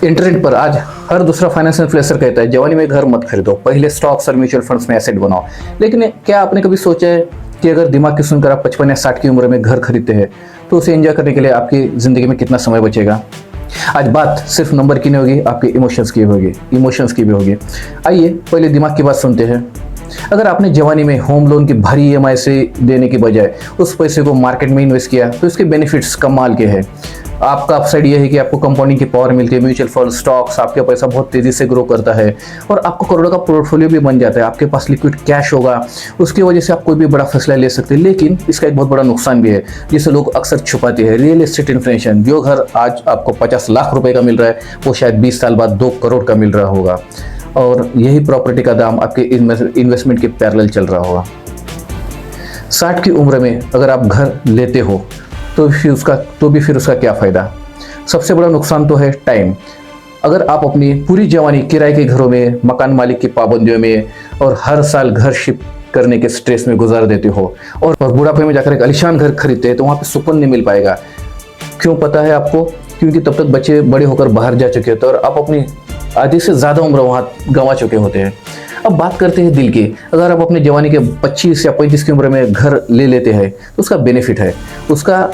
Internet पर आज हर दूसरा फाइनेंस इन्फ्लुएंसर कहता है जवानी में घर मत खरीदो, पहले स्टॉक्स और म्यूचुअल फंड्स में एसेट बनाओ। लेकिन क्या आपने कभी सोचा है कि अगर दिमाग की सुनकर आप 55 या 60 की उम्र में घर खरीदते हैं तो उसे एंजॉय करने के लिए आपकी जिंदगी में कितना समय बचेगा। आज बात सिर्फ नंबर की नहीं होगी, आपके इमोशंस की भी होगी। आइए पहले दिमाग की बात सुनते हैं। अगर आपने जवानी में होम लोन की भारी ईएमआई से देने की बजाय उस पैसे को मार्केट में इन्वेस्ट किया तो इसके बेनिफिट्स कमाल के हैं। आपका अपसाइड यह है कि आपको कंपाउंडिंग की पावर मिलती है, म्यूचुअल फंड स्टॉक्स आपका पैसा बहुत तेजी से ग्रो करता है और आपको करोड़ों का पोर्टफोलियो भी बन जाता है। आपके पास लिक्विड कैश होगा, उसकी वजह से आप कोई भी बड़ा फैसला ले सकते हैं। लेकिन इसका एक बहुत बड़ा नुकसान भी है जिसे लोग अक्सर छुपाते हैं, रियल एस्टेट इन्फ्लेशन। जो घर आज आपको 50 लाख रुपए का मिल रहा है वो शायद 20 साल बाद 2 करोड़ का मिल रहा होगा और यही प्रॉपर्टी का दाम आपके इन्वेस्टमेंट के पैरेलल चल रहा होगा। 60 की उम्र में अगर आप घर लेते हो तो फिर उसका क्या फ़ायदा। सबसे बड़ा नुकसान तो है टाइम। अगर आप अपनी पूरी जवानी किराए के घरों में, मकान मालिक की पाबंदियों में और हर साल घर शिफ्ट करने के स्ट्रेस में गुजार देते हो और बुढ़ापे में जाकर एक आलीशान घर खरीदते हैं तो वहाँ पे सुकून नहीं मिल पाएगा। क्यों पता है आपको? क्योंकि तब तक बच्चे बड़े होकर बाहर जा चुके होते हैं और आप अपनी आधी से ज़्यादा उम्र वहाँ गंवा चुके होते हैं। अब बात करते हैं दिल की। अगर आप अपने जवानी के 25 या 35 की उम्र में घर ले लेते हैं तो उसका बेनिफिट है, उसका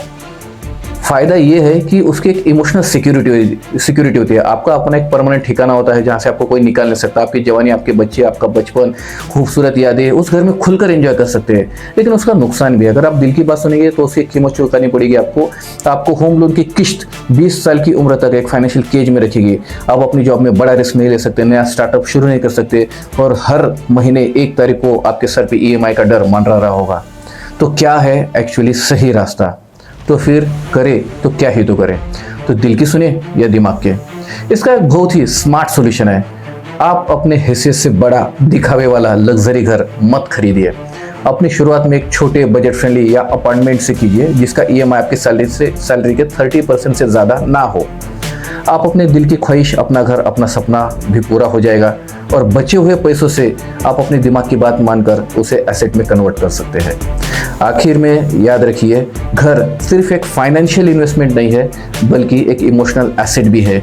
फ़ायदा ये है कि उसकी एक इमोशनल सिक्योरिटी होती है। आपका अपना एक परमानेंट ठिकाना होता है जहाँ से आपको कोई निकाल नहीं सकता। आपकी जवानी, आपके बच्चे, आपका बचपन, खूबसूरत यादें उस घर में खुलकर एंजॉय कर सकते हैं। लेकिन उसका नुकसान भी है। अगर आप दिल की बात सुनेंगे तो उसकी कीमत चुकानी पड़ेगी आपको होम लोन की किस्त 20 साल की उम्र तक एक फाइनेंशियल केज में रखेगी। आप अपनी जॉब में बड़ा रिस्क नहीं ले सकते, नया स्टार्टअप शुरू नहीं कर सकते और हर महीने 1 तारीख को आपके सर पे ईएमआई का डर मंडरा रहा होगा। तो क्या है एक्चुअली सही रास्ता? तो फिर करें तो क्या ही तो करें, तो दिल की सुने या दिमाग के? इसका एक बहुत ही स्मार्ट सॉल्यूशन है। आप अपने हैसियत से बड़ा दिखावे वाला लग्जरी घर मत खरीदिए। अपनी शुरुआत में एक छोटे बजट फ्रेंडली या अपार्टमेंट से कीजिए जिसका ईएमआई आपकी सैलरी के 30% से ज़्यादा ना हो। आप अपने दिल की ख्वाहिश, अपना घर, अपना सपना भी पूरा हो जाएगा और बचे हुए पैसों से आप अपने दिमाग की बात मानकर उसे एसेट में कन्वर्ट कर सकते हैं। आखिर में याद रखिए, घर सिर्फ एक फाइनेंशियल इन्वेस्टमेंट नहीं है बल्कि एक इमोशनल एसेट भी है।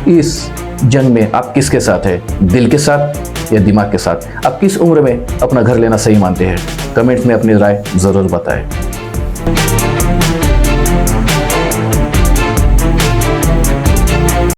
इस जंग में आप किसके साथ हैं, दिल के साथ या दिमाग के साथ? आप किस उम्र में अपना घर लेना सही मानते हैं? कमेंट में अपनी राय ज़रूर बताएं।